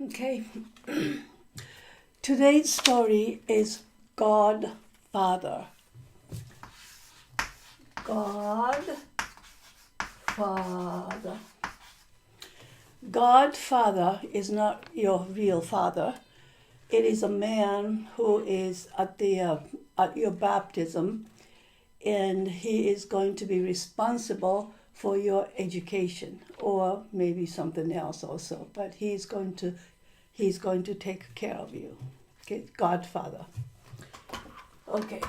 Okay. Today's story is Godfather. Godfather. Godfather is not your real father. It is a man who is at your baptism, and he is going to be responsible for your education, or maybe something else also. But he's going to take care of you. Okay, Godfather. Okay.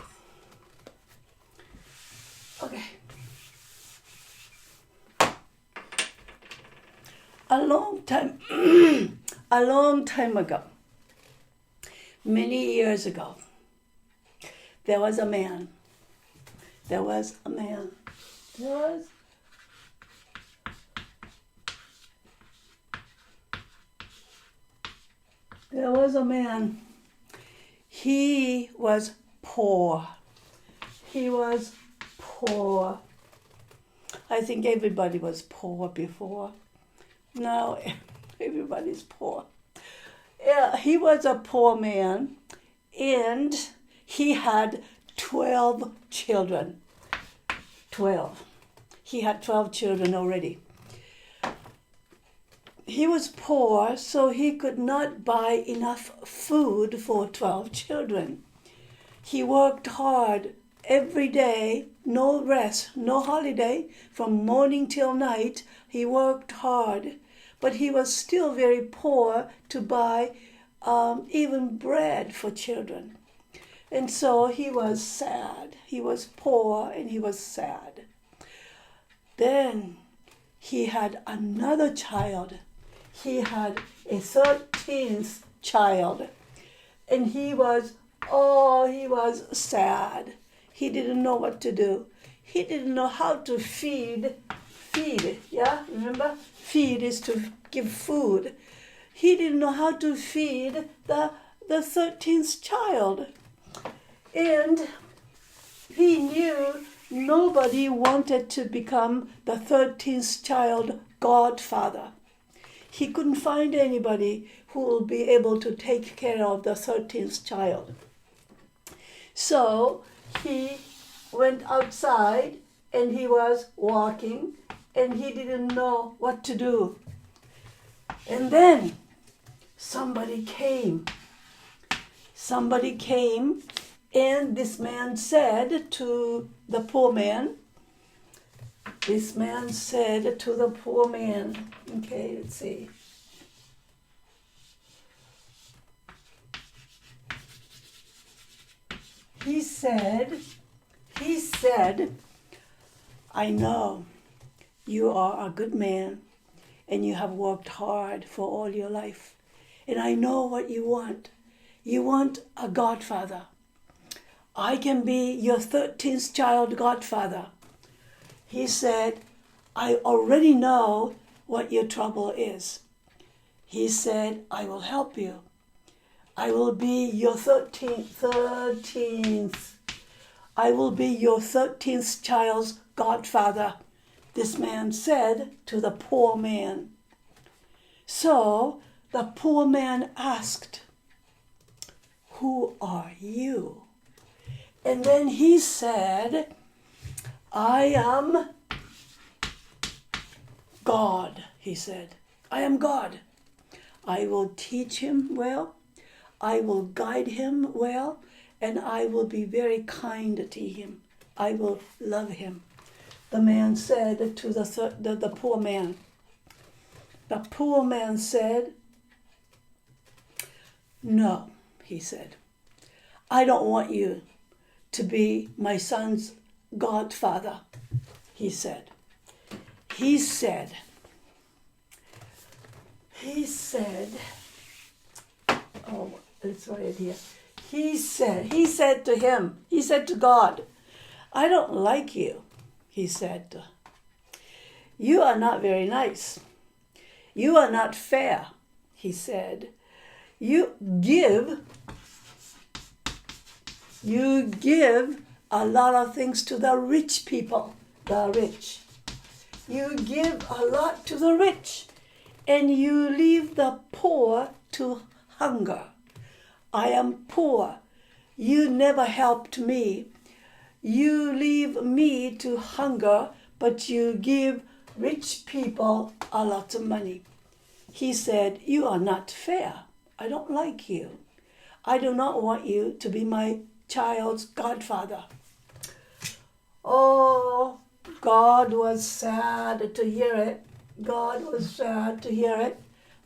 A long time ago, many years ago, there was a man. There was a man. He was poor. I think everybody was poor before. Now everybody's poor. Yeah, he was a poor man, and he had 12 children. 12. He had 12 children already. He was poor, so he could not buy enough food for 12 children. He worked hard every day, no rest, no holiday, from morning till night. He worked hard, but he was still very poor to buy even bread for children. And so he was sad. He was poor and he was sad. Then he had another child. He had a 13th child, and he was sad. He didn't know what to do. He didn't know how to feed, yeah? Remember? Feed is to give food. He didn't know how to feed the 13th child. And he knew nobody wanted to become the 13th child godfather. He couldn't find anybody who will be able to take care of the 13th child. So he went outside and he was walking and he didn't know what to do. And then somebody came. And this man said to the poor man, okay, let's see. He said, I know you are a good man and you have worked hard for all your life. And I know what you want. You want a godfather. I can be your 13th child godfather. He said, I already know what your trouble is. He said, I will help you. I will be your 13th. I will be your 13th child's godfather, this man said to the poor man. So the poor man asked, who are you? And then he said, I am God, he said. I am God. I will teach him well. I will guide him well. And I will be very kind to him. I will love him. The man said to the poor man. The poor man said, no, he said. I don't want you to be my son's godfather, he said. He said, oh, it's right here. He said to God, I don't like you, he said. You are not very nice. You are not fair, he said. You give a lot of things to the rich people, the rich. You give a lot to the rich, and you leave the poor to hunger. I am poor. You never helped me. You leave me to hunger, but you give rich people a lot of money. He said, you are not fair. I don't like you. I do not want you to be my child's godfather. Oh, God was sad to hear it. God was sad to hear it.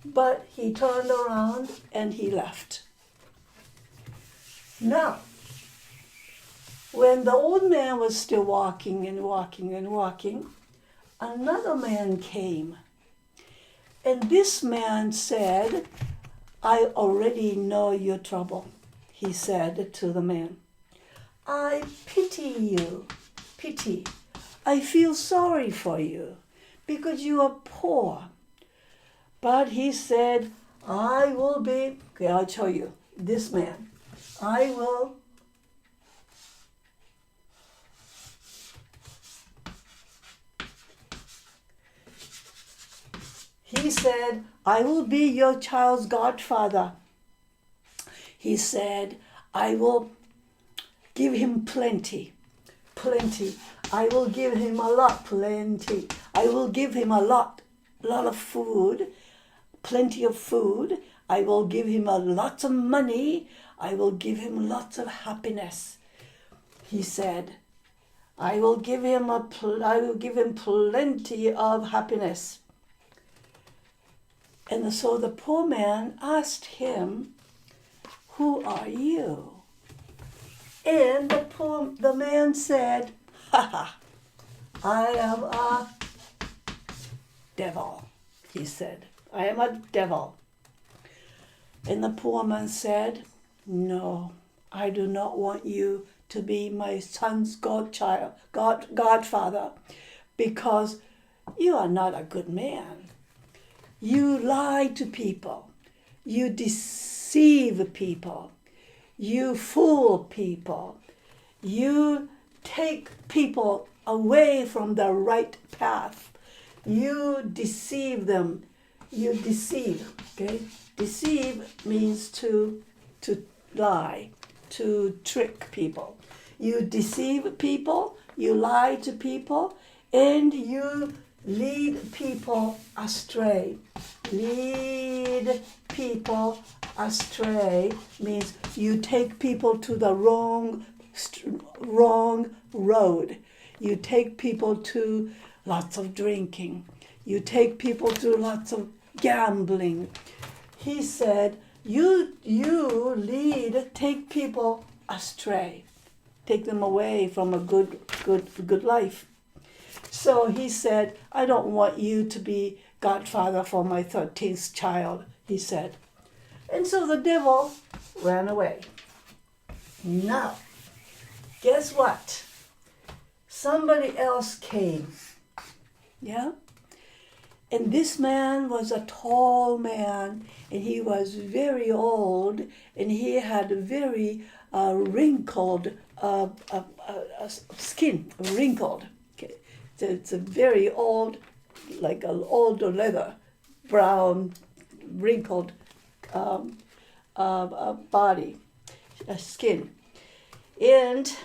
But he turned around and he left. Now, when the old man was still walking and walking and walking, another man came. And this man said, I already know your trouble, he said to the man. I pity you, pity. I feel sorry for you because you are poor. But he said, okay, I'll show you, this man, He said, I will be your child's godfather. He said, I will give him plenty. I will give him a lot, plenty. I will give him a lot of food, plenty of food. I will give him a lot of money. I will give him lots of happiness. He said, I will give him plenty of happiness. And so the poor man asked him, who are you? And the man said, I am a devil, he said. I am a devil. And the poor man said, no, I do not want you to be my son's godfather, because you are not a good man. You lie to people. You deceive people. You fool people. You take people away from the right path. You deceive them. You deceive, okay? Deceive means to lie, to trick people. You deceive people, you lie to people, and you lead people astray. Lead people astray means you take people to the wrong road. You take people to lots of drinking. You take people to lots of gambling. He said, you take people astray. Take them away from a good life. So he said, I don't want you to be godfather for my 13th child, he said. And so the devil ran away. Now, guess what? Somebody else came. Yeah? And this man was a tall man, and he was very old, and he had a very wrinkled skin, wrinkled. Okay. So it's a very old, like an older leather, brown, wrinkled body, skin. And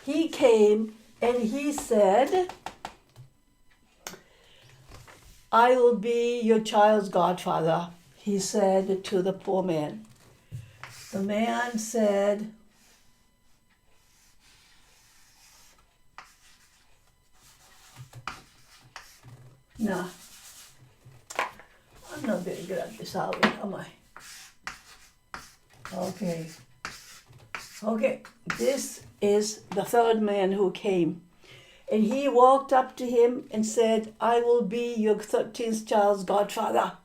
he came and he said, I will be your child's godfather, he said to the poor man. The man said, no, I'm not very good at this, are we? Am I? Okay, this is the third man who came. And he walked up to him and said, I will be your 13th child's godfather.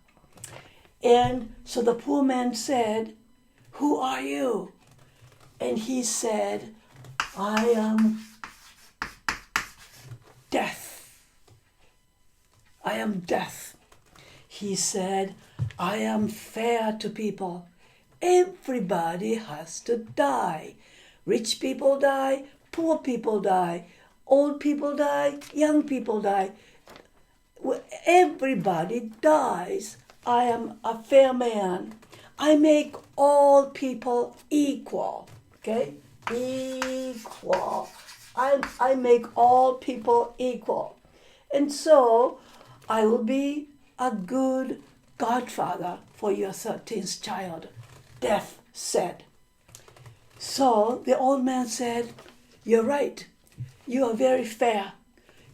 And so the poor man said, who are you? And he said, I am death. I am death. He said, I am fair to people. Everybody has to die. Rich people die, poor people die. Old people die, young people die. Everybody dies. I am a fair man. I make all people equal. Okay? Equal. I make all people equal. And so I will be a good godfather for your 13th child. Death said. So the old man said, you're right. You are very fair.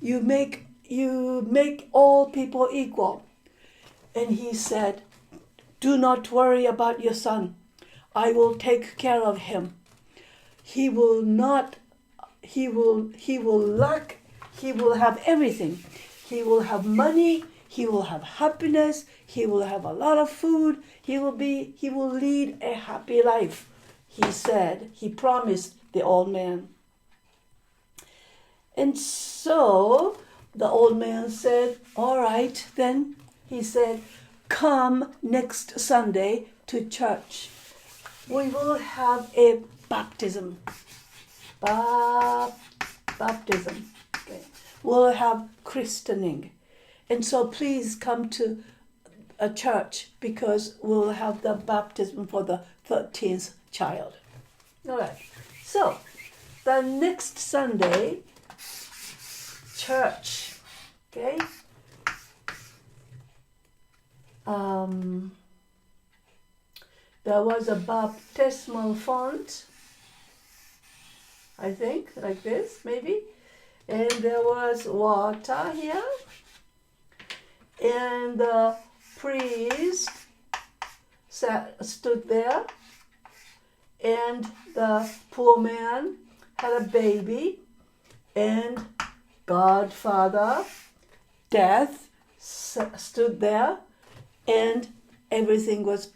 You make all people equal. And he said, do not worry about your son. I will take care of him. He will lack, he will have everything. He will have money, he will have happiness, he will have a lot of food, he will lead a happy life. He said, he promised the old man. And so the old man said, all right, then. He said, come next Sunday to church. We will have a baptism. Baptism. Okay. We'll have christening. And so please come to a church because we'll have the baptism for the 13th child. All right. So the next Sunday, church. Okay. There was a baptismal font, I think, like this, maybe. And there was water here. And the priest stood there. And the poor man had a baby. And Godfather Death stood there. And everything was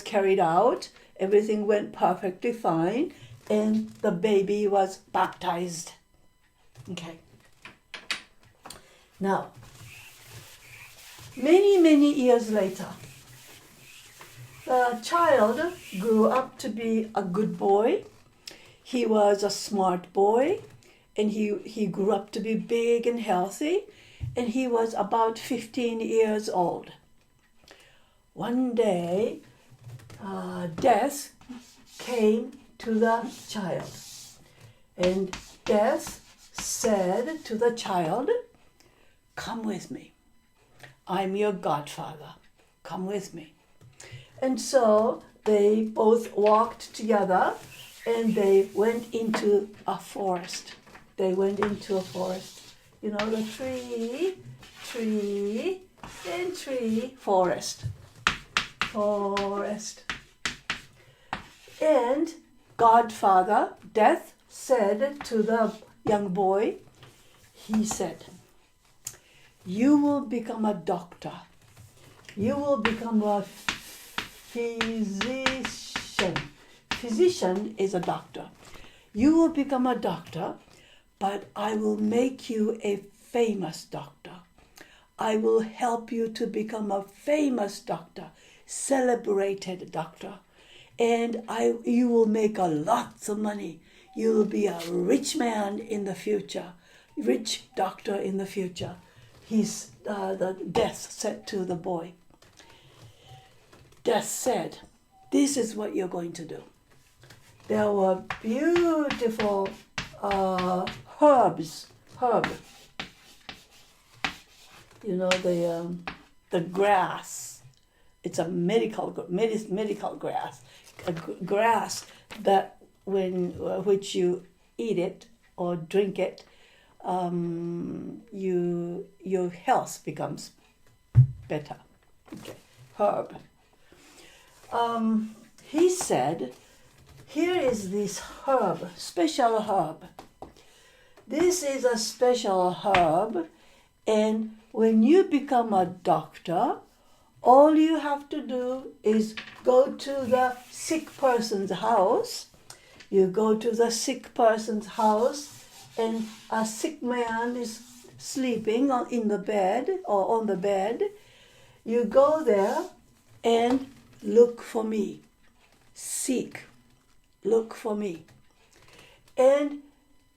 carried out. Everything went perfectly fine. And the baby was baptized. Okay. Now, many years later, the child grew up to be a good boy. He was a smart boy, and he grew up to be big and healthy, and he was about 15 years old. One day, Death came to the child, and Death said to the child, come with me. I'm your godfather. Come with me. And so they both walked together and they went into a forest. They went into a forest. You know, the tree, and tree, forest. Forest. And Godfather Death said to the young boy, he said, you will become a doctor. You will become a physician. Physician is a doctor. You will become a doctor, but I will make you a famous doctor. I will help you to become a famous doctor, celebrated doctor. And you will make a lots of money. You will be a rich man in the future, rich doctor in the future. The Death said to the boy. Death said, this is what you're going to do. There were beautiful herbs. You know, the grass. It's a medical grass. A grass that which you eat it or drink it, your health becomes better. Okay, herb. He said, here is this herb, special herb. This is a special herb, and when you become a doctor, all you have to do is go to the sick person's house. You go to the sick person's house, and a sick man is sleeping in the bed or on the bed. You go there and look for me. Seek. Look for me. And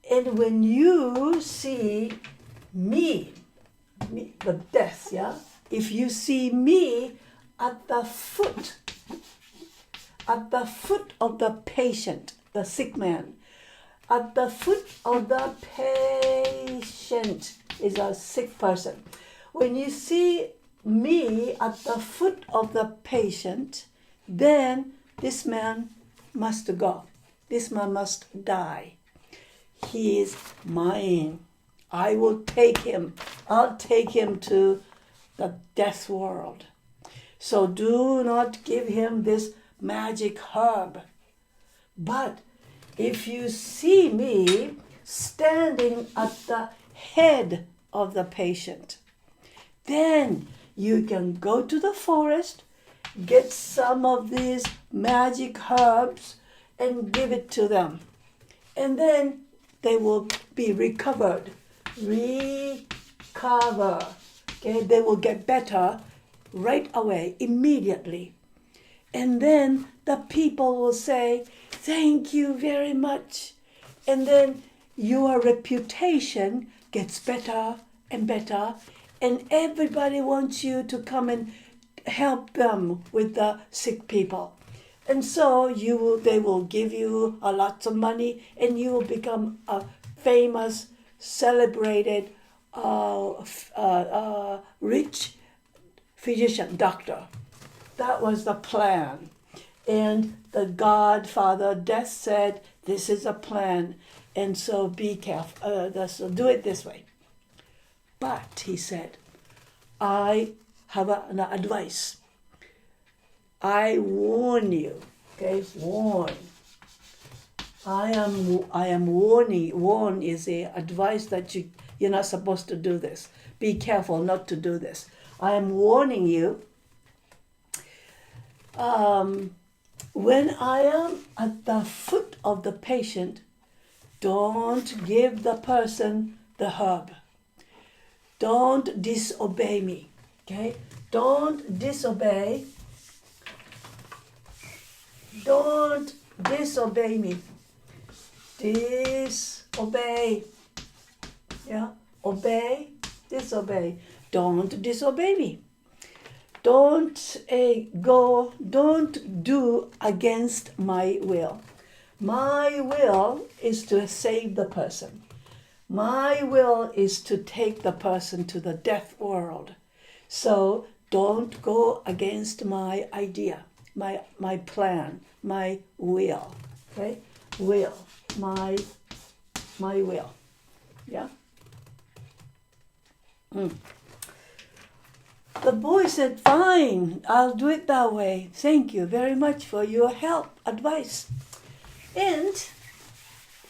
when you see me, the death, yeah? if you see me at the foot of the patient, the sick man, at the foot of the patient is a sick person. When you see me at the foot of the patient, then this man must go. This man must die. He is mine. I will take him. I'll take him to the death world. So do not give him this magic herb. But if you see me standing at the head of the patient, then you can go to the forest, get some of these magic herbs and give it to them. And then they will be recovered. Recover. Okay, they will get better right away, immediately. And then the people will say, thank you very much. And then your reputation gets better and better. And everybody wants you to come and help them with the sick people. And so they will give you a lot of money, and you will become a famous, celebrated, rich physician, doctor. That was the plan. And the Godfather Death said, this is a plan, and so be careful. So do it this way. But, he said, I have an advice. I warn you, okay, warn. I am warning. Warn is a advice that you're not supposed to do this. Be careful not to do this. I am warning you. When I am at the foot of the patient, don't give the person the herb. Don't disobey me, okay? Don't disobey. Don't disobey me. Disobey. Yeah? Obey, disobey. Don't disobey me. Don't do against my will. My will is to save the person. My will is to take the person to the death world. So don't go against my idea, my plan, my will. Okay? Will. My will. Yeah? The boy said, fine, I'll do it that way. Thank you very much for your help, advice. And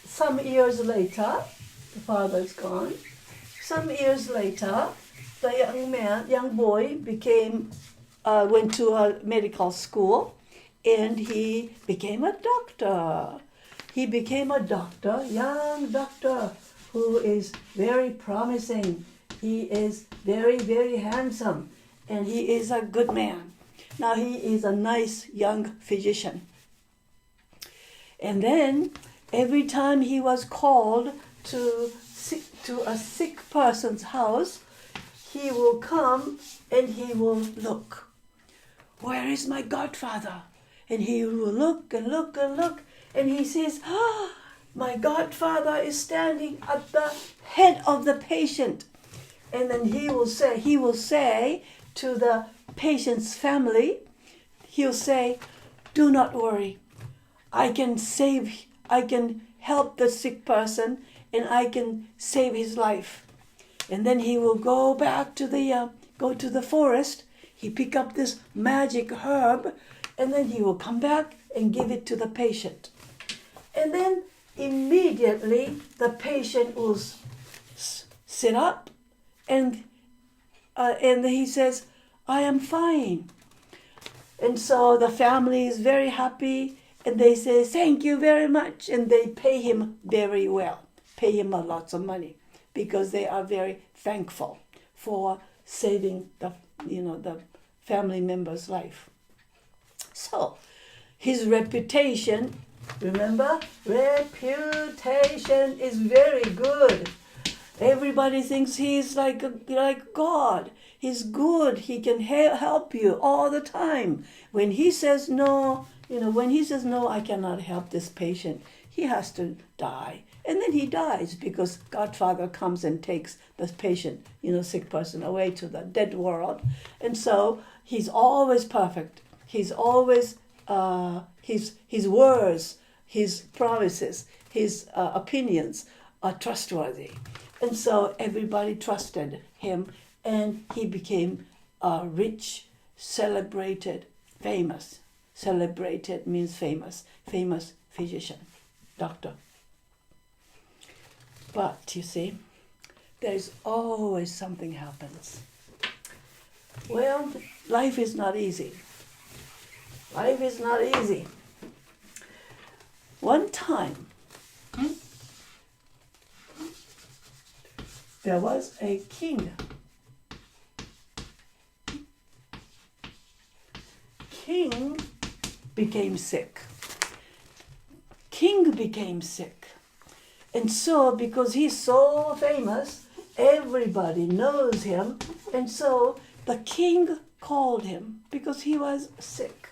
some years later, the father's gone. Some years later, the young boy went to a medical school, and he became a doctor. He became a doctor, young doctor, who is very promising. He is very, very handsome, and he is a good man. Now he is a nice young physician. And then every time he was called to a sick person's house, he will come and he will look. Where is my godfather? And he will look and look and look, and he says, my godfather is standing at the head of the patient. And then he will say to the patient's family, he'll say, do not worry. I can help the sick person, and I can save his life. And then he will go back to the forest. He pick up this magic herb, and then he will come back and give it to the patient. And then immediately the patient will sit up, and he says, I am fine. And so the family is very happy, and they say, thank you very much. And they pay him very well, pay him a lot of money, because they are very thankful for saving the family member's life. So his reputation, remember, reputation is very good. Everybody thinks he's like God. He's good. He can help you all the time. When he says no, when he says no, I cannot help this patient, he has to die. And then he dies because Godfather comes and takes the patient, sick person away to the dead world. And so he's always perfect. He's always, his words, his promises, his opinions are trustworthy. And so everybody trusted him, and he became a rich, celebrated, famous. Celebrated means famous physician, doctor. But you see, there's always something happens. Well, life is not easy. Life is not easy. One time, there was a king. King became sick. King became sick. And so, because he's so famous, everybody knows him. And so the king called him because he was sick.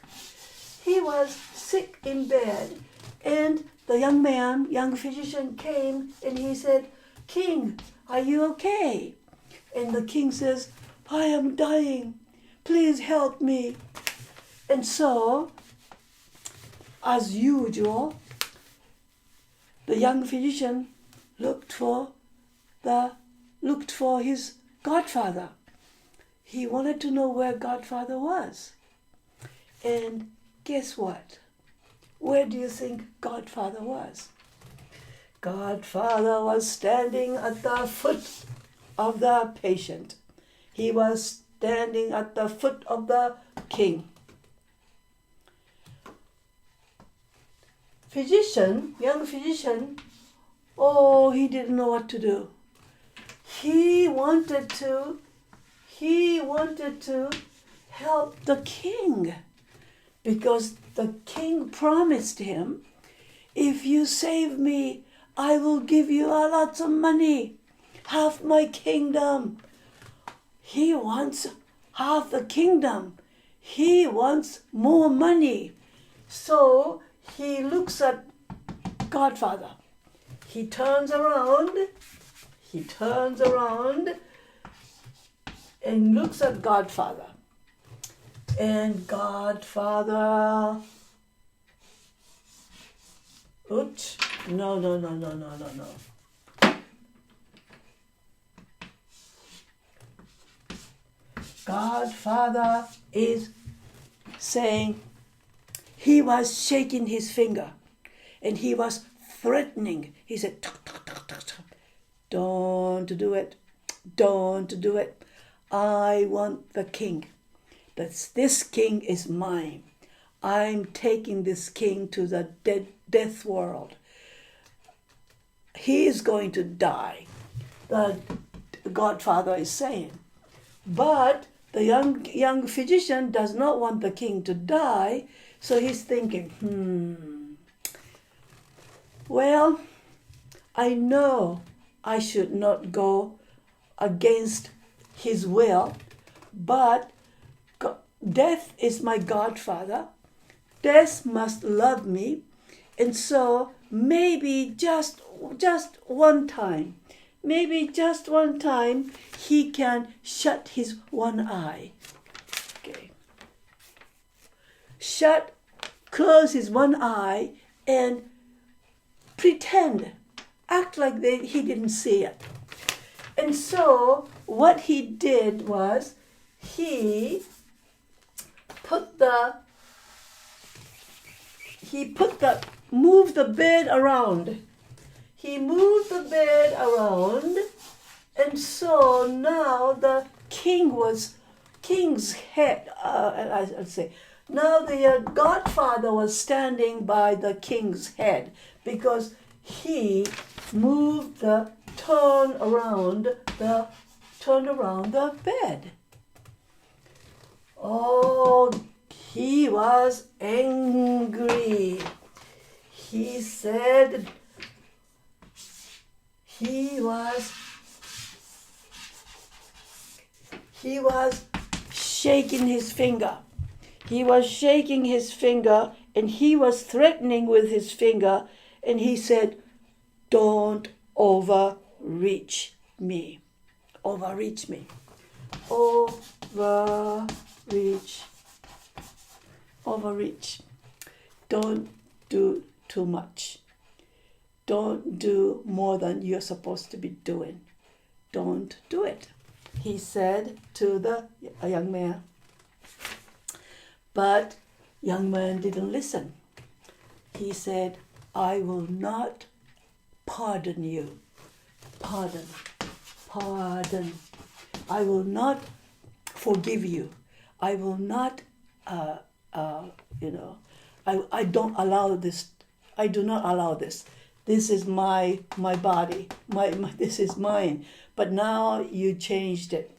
He was sick in bed. And the young physician came and he said, "King, are you okay?" And the king says, "I am dying. Please help me." And so, as usual, the young physician looked for his godfather. He wanted to know where Godfather was. And guess what? Where do you think Godfather was? Godfather was standing at the foot of the patient. He was standing at the foot of the king. Young physician, he didn't know what to do. He wanted to help the king because the king promised him, "If you save me, I will give you lots of money, half my kingdom." He wants half the kingdom. He wants more money. So he looks at Godfather. He turns around and looks at Godfather. And Godfather, oops, no. Godfather is saying, he was shaking his finger and he was threatening. He said, "Tuk, tuk, tuk, tuk, tuk. Don't do it. Don't do it. I want the king. This king is mine. I'm taking this king to the death world. He is going to die," the Godfather is saying. But the young physician does not want the king to die, so he's thinking, well, I know I should not go against his will, but death is my godfather. Death must love me. And so maybe just one time, he can shut his one eye. Okay. Close his one eye and act like he didn't see it. And so what he did was moved the bed around. He moved the bed around, and so now the king's head, I'd say, now the godfather was standing by the king's head because he turned around the bed. Oh, he was angry. He said he was he was shaking his finger. He was shaking his finger, and he was threatening with his finger, and he said, "Don't overreach me. Overreach me. Overreach. Overreach. Don't do too much. Don't do more than you're supposed to be doing. Don't do it," he said to the young man. But young man didn't listen. He said, "I will not pardon you. Pardon. Pardon. I will not forgive you. I will not, I don't allow this. I do not allow this. This is my body. This is mine. But now you changed it."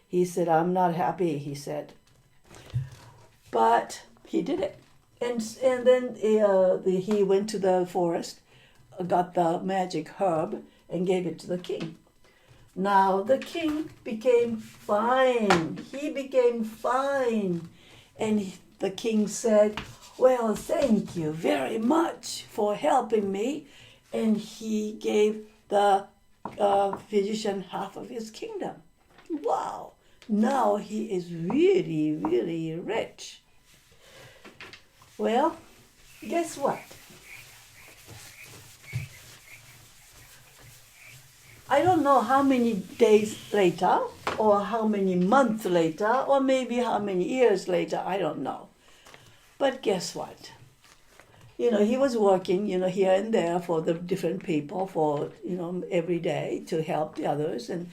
He said, "I'm not happy," he said. But he did it. And then he went to the forest, got the magic herb, and gave it to the king. Now the king became fine. He became fine. And the king said, "Well, thank you very much for helping me." And he gave the physician half of his kingdom. Wow! Now he is really, really rich. Well, guess what? I don't know how many days later, or how many months later, or maybe how many years later, I don't know. But guess what? He was working, here and there for the different people for, every day to help the others. And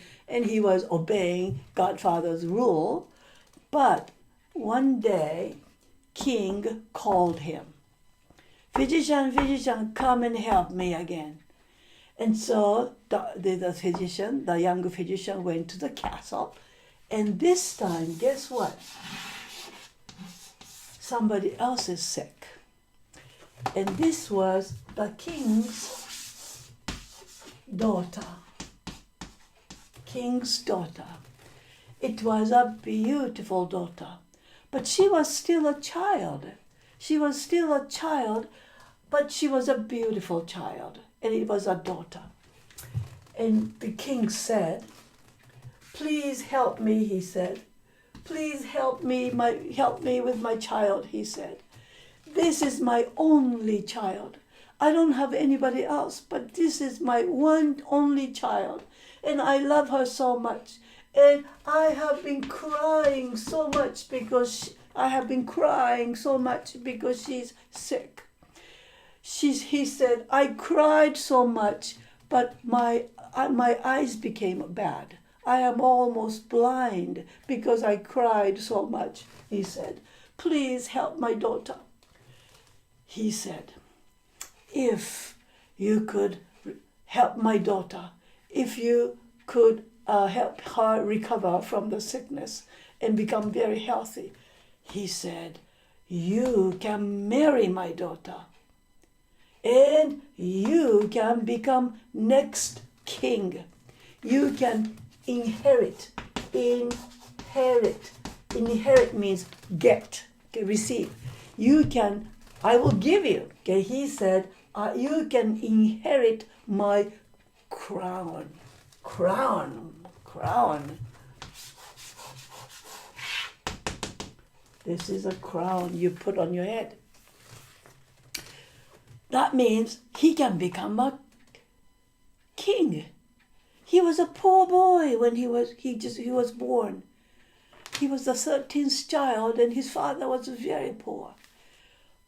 he was obeying Godfather's rule. But one day, King called him. Physician, come and help me again." And so the physician, the young physician, went to the castle. And this time, guess what? Somebody else is sick. And this was the king's daughter. King's daughter. It was a beautiful daughter. But she was still a child. She was still a child, but she was a beautiful child. And it was a daughter. And the king said, "Please help me," he said. "Please help me with my child," he said. "This is my only child. I don't have anybody else, but this is my one only child. And I love her so much. And I have been crying so much because she's sick." He said, "I cried so much, but my eyes became bad. I am almost blind because I cried so much," he said. "Please help my daughter." He said, "If you could help my daughter, if you could help her recover from the sickness and become very healthy," he said, "you can marry my daughter. And you can become next king. You can inherit. Inherit means get, receive. I will give you." Okay, he said, "You can inherit my crown." Crown. This is a crown you put on your head. That means he can become a king. He was a poor boy when he was born. He was the 13th child, and his father was very poor.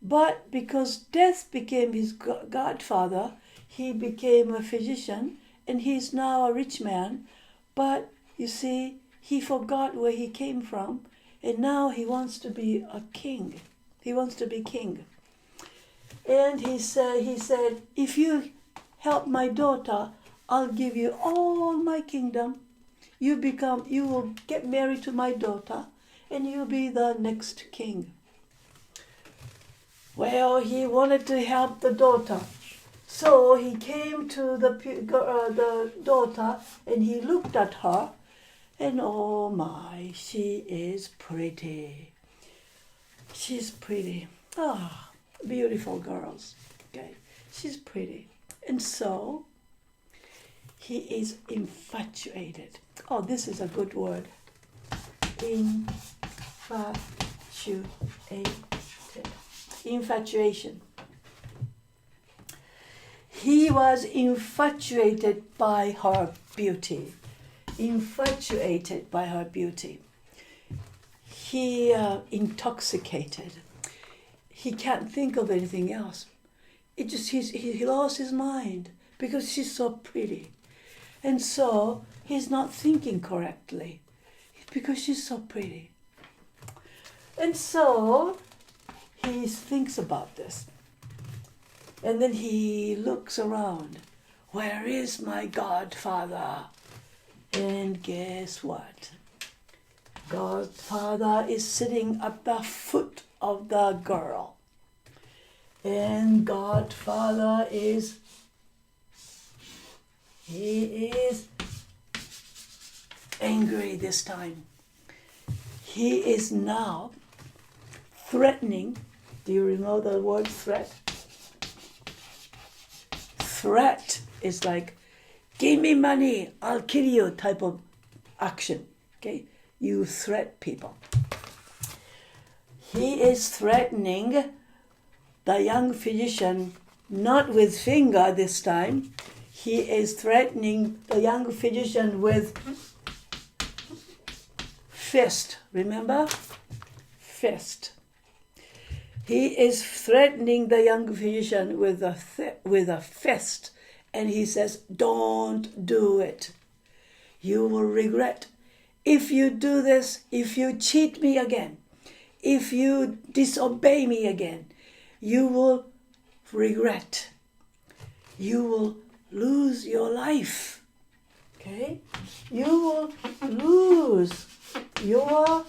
But because death became his godfather, he became a physician, and he's now a rich man. But you see, he forgot where he came from, and now he wants to be a king. He wants to be king. And he said, "If you help my daughter, I'll give you all my kingdom. You will get married to my daughter, and you'll be the next king." Well, he wanted to help the daughter. So he came to the daughter, and he looked at her, And oh my, she is pretty. She's pretty. Ah, beautiful girls. Okay, she's pretty. And so he is infatuated. Oh, this is a good word. Infatuated. Infatuation. He was infatuated by her beauty. Infatuated by her beauty. He intoxicated. He can't think of anything else. It just he lost his mind because she's so pretty. And so he's not thinking correctly because she's so pretty. And so he thinks about this. And then he looks around. Where is my godfather? And guess what? Godfather is sitting at the foot of the girl. And Godfather he is angry this time. He is now threatening. Do you know the word threat? Threat is like, give me money, I'll kill you type of action. Okay? You threat people. He is threatening the young physician, not with finger this time. He is threatening the young physician with fist. Remember? Fist. He is threatening the young physician with a fist. And he says, don't do it. You will regret. If you do this, if you cheat me again, if you disobey me again, you will regret. You will lose your life. Okay? You will lose your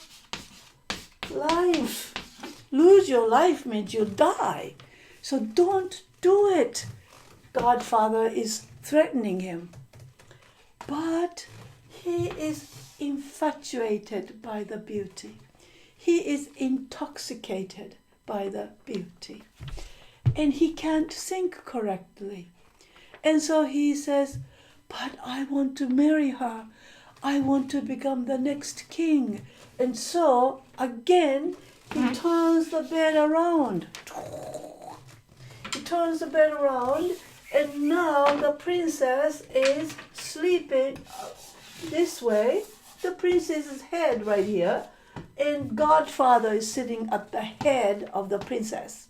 life. Lose your life means you'll die. So don't do it. Godfather is threatening him. But he is infatuated by the beauty. He is intoxicated by the beauty. And he can't think correctly. And so he says, but I want to marry her. I want to become the next king. And so, again, he turns the bed around. He turns the bed around, and now the princess is sleeping this way. The princess's head right here, and Godfather is sitting at the head of the princess.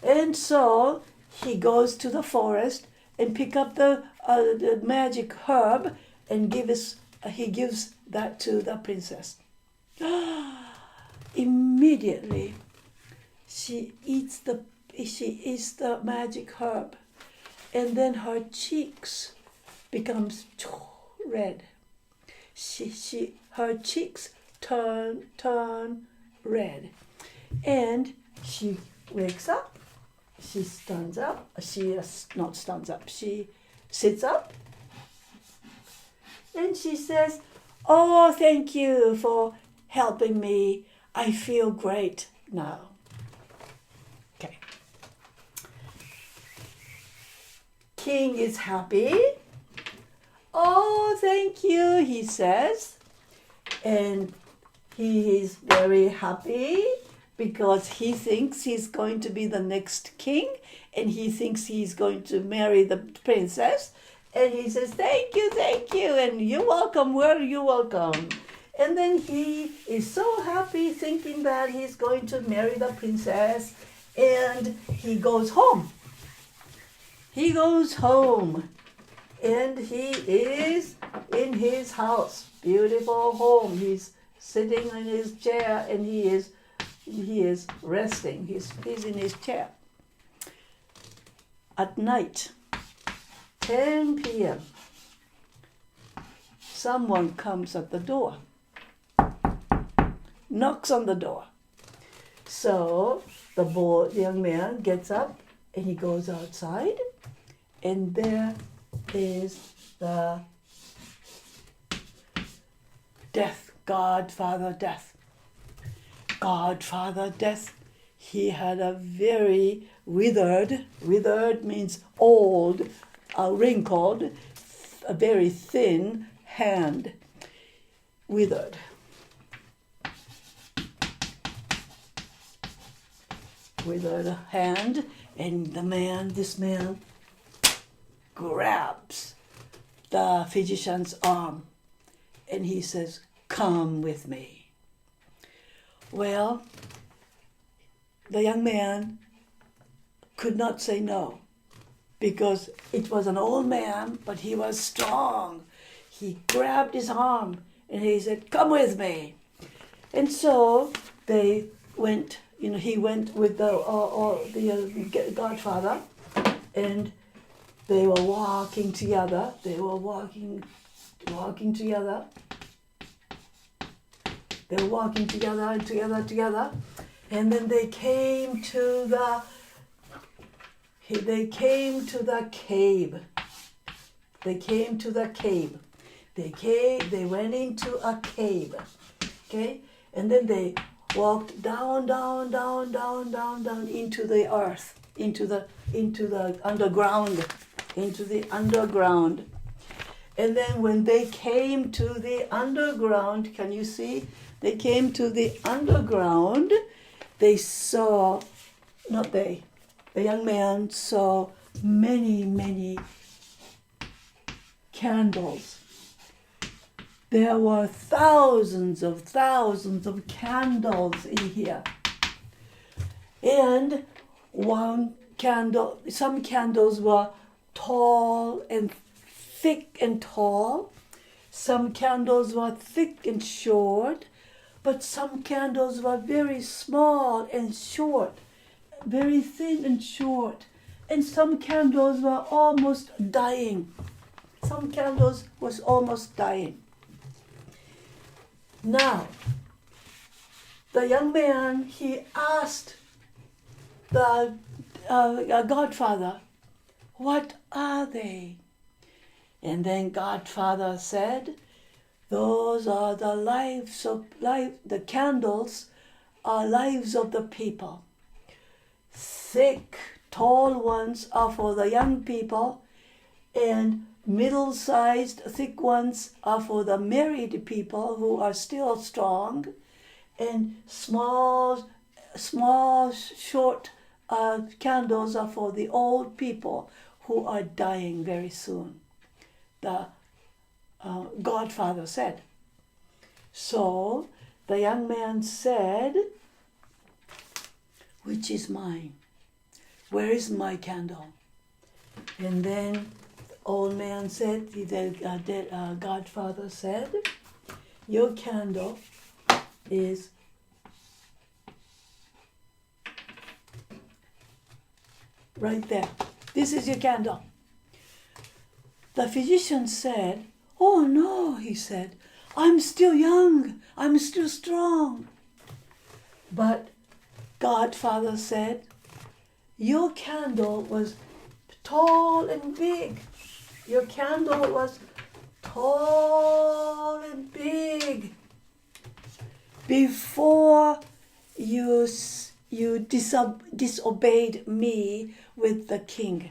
And so he goes to the forest and pick up the magic herb and he gives that to the princess. Immediately, she eats the magic herb, and then her cheeks becomes red. Her cheeks turn red, and she wakes up. She stands up. She not stands up. She sits up, and she says, "Oh, thank you for helping me. I feel great now." Okay. King is happy. "Oh, thank you," he says. And he is very happy because he thinks he's going to be the next king, and he thinks he's going to marry the princess. And he says, thank you, and you're welcome, where are you welcome? And then he is so happy thinking that he's going to marry the princess, and he goes home. He goes home, and he is in his house, beautiful home. He's sitting in his chair, and he is resting. He's in his chair. At night, 10 p.m., someone comes at the door, knocks on the door. So the young man gets up and he goes outside, and there is the Death, Godfather Death. Godfather Death, he had a very withered means old, wrinkled, a very thin hand. Withered. Withered hand, and this man grabs the physician's arm and he says, "Come with me." Well, the young man could not say no because it was an old man, but he was strong. He grabbed his arm and he said, "Come with me." And so they went, he went with the Godfather, and they were walking together. They were walking together. They were walking together and together. And then they came to the cave. They came to the cave. They went into a cave. Okay? And then they walked down into the earth, into the underground. And then when they came to the underground, can you see? They came to the underground. They saw, the young man saw many candles. There were thousands of candles in here. And some candles were tall and thick and tall. Some candles were thick and short. But some candles were very small and short, very thin and short. And some candles were almost dying. Some candles was almost dying. Now, the young man, he asked the Godfather, "What are they?" And then Godfather said, "Those are the candles are lives of the people. Thick, tall ones are for the young people, and middle-sized, thick ones are for the married people who are still strong, and small, short candles are for the old people who are dying very soon." The Godfather said. So the young man said, "Which is mine? Where is my candle?" And then the old man said, the Godfather said, "Your candle is right there. This is your candle." The physician said, "Oh no," he said, "I'm still young. I'm still strong." But Godfather said, "Your candle was tall and big. Your candle was tall and big. Before you disobeyed me with the king.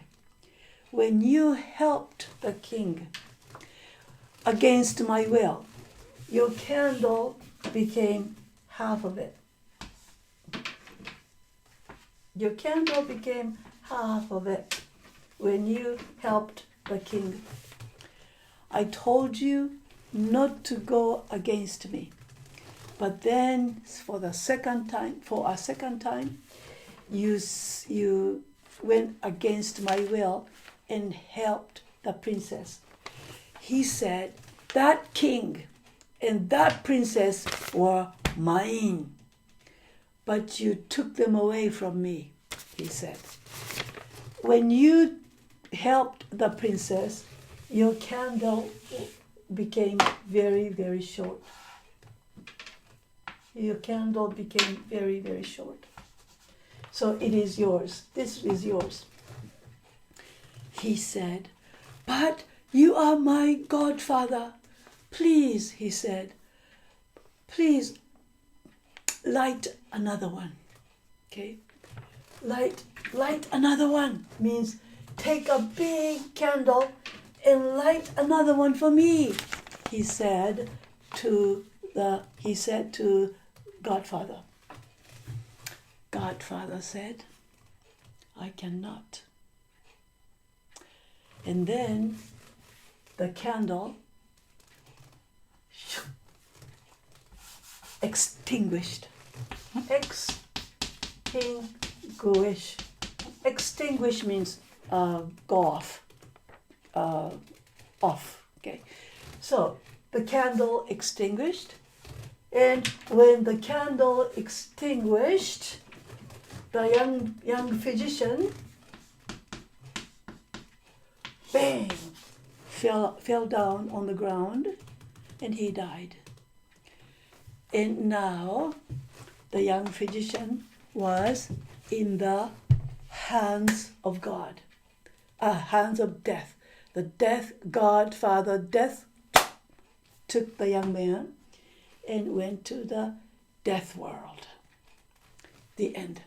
When you helped the king against my will, your candle became half of it. Your candle became half of it when you helped the king. I told you not to go against me. But then for a second time, you went against my will and helped the princess." He said, "That king and that princess were mine, but you took them away from me," he said. "When you helped the princess, your candle became very, very short. Your candle became very, very short. So it is yours. This is yours." He said, "But you are my godfather. Please," he said, please light another one. Okay? Light another one means take a big candle and light another one for me, he said to Godfather. Godfather said, I cannot. And then the candle extinguished. Extinguish means go off. Off. Okay. So the candle extinguished, and when the candle extinguished, the young physician, bang, fell down on the ground, and he died. And now the young physician was in the hands of God, hands of death. Godfather Death took the young man and went to the death world. The end.